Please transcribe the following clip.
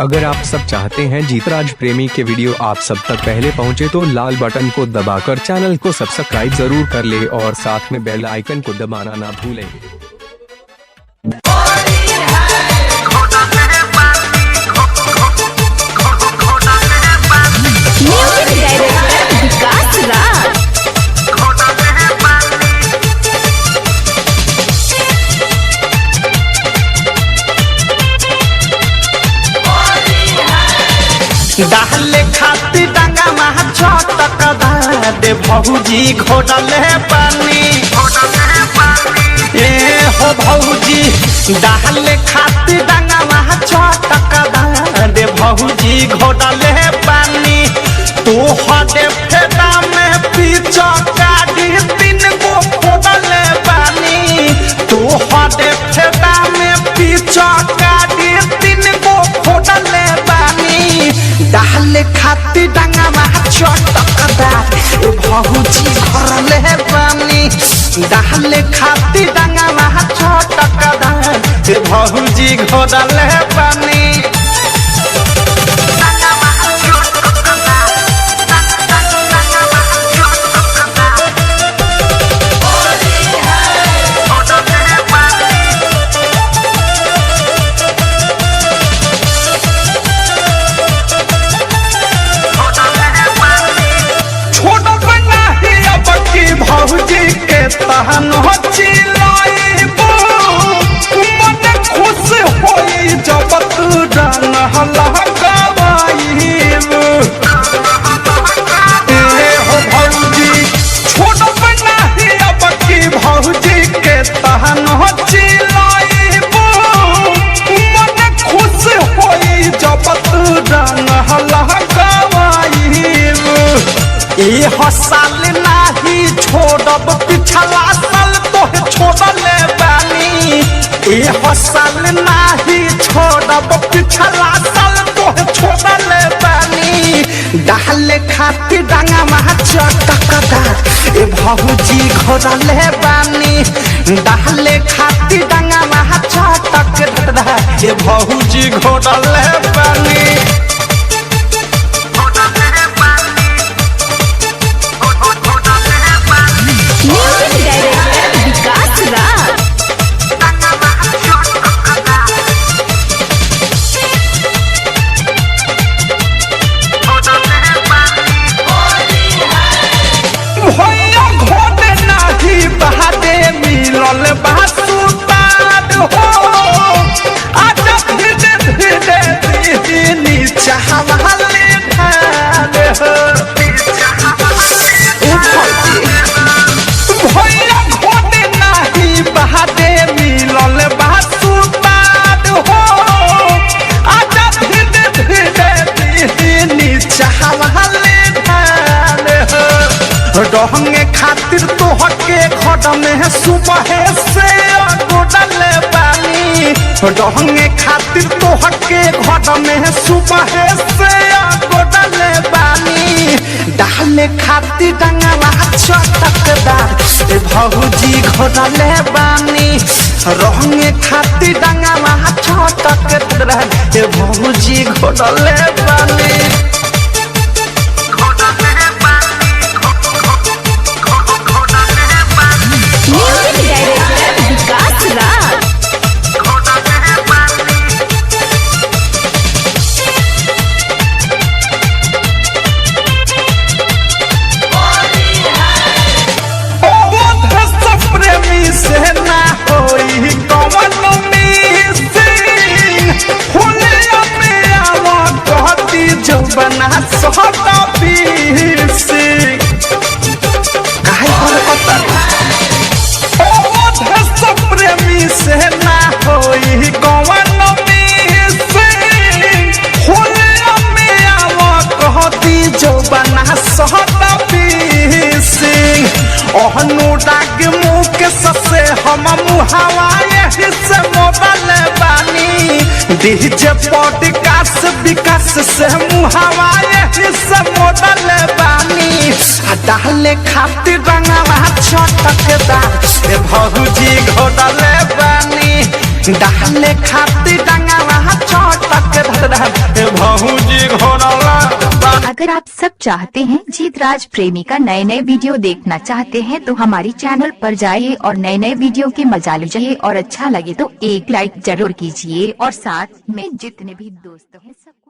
अगर आप सब चाहते हैं जीतराज प्रेमी के वीडियो आप सब तक पहले पहुंचे तो लाल बटन को दबाकर चैनल को सब्सक्राइब जरूर कर ले और साथ में बेल आइकन को दबाना ना भूलें। डाले खाती डांगा महा छटक दे भौजी घोड़ले पानी ए हो भौजी डाले खाती डांगा महा छटक दे भौजी घोड़ले पानी तू हदे फेदा में पीछा काटी तीन गो खोदले पानी तू हदे फेदा में पीछा काटी तीन गो खोदले पानी डाले खाती डांगा महा छटकदार भौजी घरले पानी डाले खाती डांगा महा छटकदार भौजी घरले पानी भौजी के तहन चिल्लाइबो मन खुश होई जब तू रंग लगाइबो ए हो भौजी छोड़ बनाही अब की भौजी के तहन चिल्लाइबो मन खुश होई जब तू रंग लगाइबो ए हसाल नाही छोड़ब पिछला साल तोहे छोड़ले बानी ए हसाल नाही छोड़ब पिछला साल तोहे छोड़ले बानी डाले खाती डांगा महा छटकदार ए भौजी घोड़ले बानी डाले खाती डांगा महा छटकदार ए भौजी घोड़ले बानी बासुपाद हो आज धीरे धीरे दीनी चाहवाले ढाल हो भैया घोटे नहीं बहादे मिलल बासुपाद हो आज धीरे धीरे दीनी चाहवाले ढाल हो रहंगे खातिर तो हके घट में सुबह से गोडले पानी रहंगे खातिर तो हके घट में सुबह से गोडले पानी डाले खातिर डांगा महा छटकदार भौजी घोड़ले बानी रहंगे खातिर डांगा महा छटकदार भौजी घोड़ले बानी से ना होई कवन मिसिंग हुलिया में आवा कहती जो बना सहता पीसी काहे पर पता ओ धस प्रेमी से ना होई कवन मिसिंग हुलिया में आवा कहती जो बना सहता पीसी ओहनु डाग मुके ससे हम मुहावा यही से मोबाइल बानी डीजे पॉडकास्ट विकास से मुहावा यही से मोबाइल बानी डाले खातिर डांगा महा छटकदार भौजी घोड़ले बानी डाले खातिर डांगा महा छटकदार अगर आप सब चाहते हैं जीतराज प्रेमी का नए नए वीडियो देखना चाहते हैं तो हमारी चैनल पर जाइए और नए नए वीडियो के मजा लीजिए, और अच्छा लगे तो एक लाइक जरूर कीजिए और साथ में जितने भी दोस्त हैं सबको